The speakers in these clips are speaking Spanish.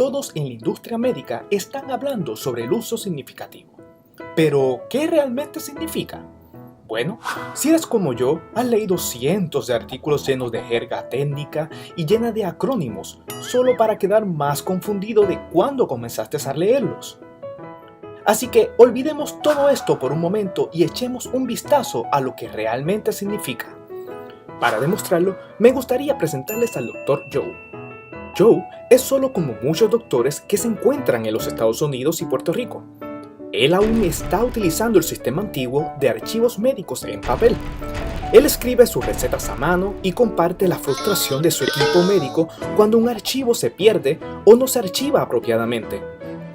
todos en la industria médica están hablando sobre el uso significativo. Pero, ¿qué realmente significa? Bueno, si eres como yo, has leído cientos de artículos llenos de jerga técnica y llena de acrónimos, solo para quedar más confundido de cuándo comenzaste a leerlos. Así que olvidemos todo esto por un momento y echemos un vistazo a lo que realmente significa. Para demostrarlo, me gustaría presentarles al Dr. Joe. Joe es solo como muchos doctores que se encuentran en los Estados Unidos y Puerto Rico. Él aún está utilizando el sistema antiguo de archivos médicos en papel. Él escribe sus recetas a mano y comparte la frustración de su equipo médico cuando un archivo se pierde o no se archiva apropiadamente.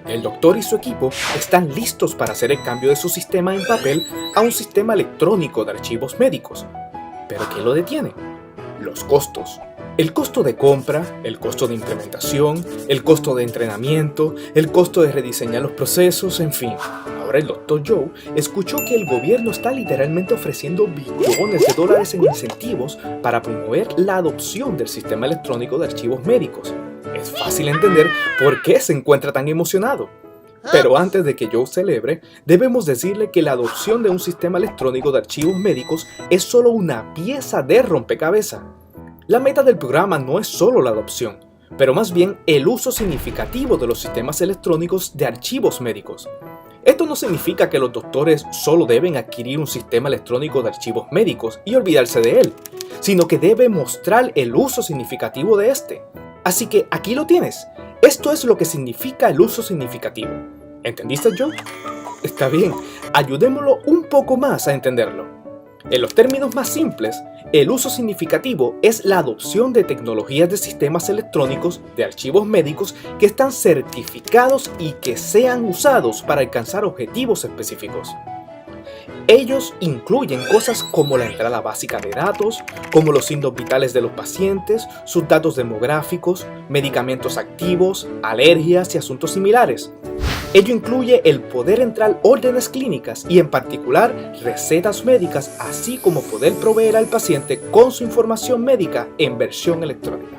El doctor y su equipo están listos para hacer el cambio de su sistema en papel a un sistema electrónico de archivos médicos. ¿Pero qué lo detiene? Los costos. El costo de compra, el costo de implementación, el costo de entrenamiento, el costo de rediseñar los procesos, en fin. Ahora el Dr. Joe escuchó que el gobierno está literalmente ofreciendo billones de dólares en incentivos para promover la adopción del sistema electrónico de archivos médicos. Es fácil entender por qué se encuentra tan emocionado. Pero antes de que Joe celebre, debemos decirle que la adopción de un sistema electrónico de archivos médicos es solo una pieza de rompecabezas. La meta del programa no es solo la adopción, pero más bien el uso significativo de los sistemas electrónicos de archivos médicos. Esto no significa que los doctores solo deben adquirir un sistema electrónico de archivos médicos y olvidarse de él, sino que debe mostrar el uso significativo de este. Así que aquí lo tienes. Esto es lo que significa el uso significativo. ¿Entendiste, Joe? Está bien, ayudémoslo un poco más a entenderlo. En los términos más simples, el uso significativo es la adopción de tecnologías de sistemas electrónicos de archivos médicos que están certificados y que sean usados para alcanzar objetivos específicos. Ellos incluyen cosas como la entrada básica de datos, como los signos vitales de los pacientes, sus datos demográficos, medicamentos activos, alergias y asuntos similares. Ello incluye el poder entrar órdenes clínicas y en particular recetas médicas, así como poder proveer al paciente con su información médica en versión electrónica.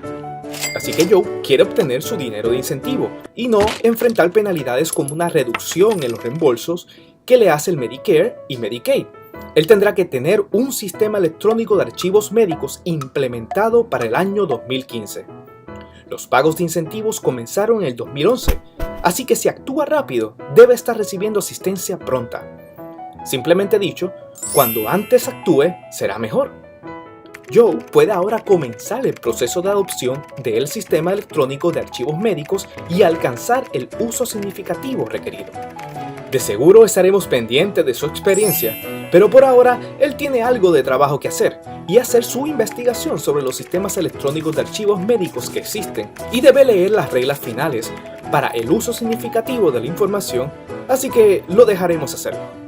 Así que Joe quiere obtener su dinero de incentivo y no enfrentar penalidades como una reducción en los reembolsos que le hace el Medicare y Medicaid. Él tendrá que tener un sistema electrónico de archivos médicos implementado para el año 2015. Los pagos de incentivos comenzaron en el 2011, así que si actúa rápido, debe estar recibiendo asistencia pronta. Simplemente dicho, cuando antes actúe, será mejor. Joe puede ahora comenzar el proceso de adopción del sistema electrónico de archivos médicos y alcanzar el uso significativo requerido. De seguro estaremos pendientes de su experiencia, pero por ahora él tiene algo de trabajo que hacer y hacer su investigación sobre los sistemas electrónicos de archivos médicos que existen y debe leer las reglas finales para el uso significativo de la información, así que lo dejaremos hacerlo.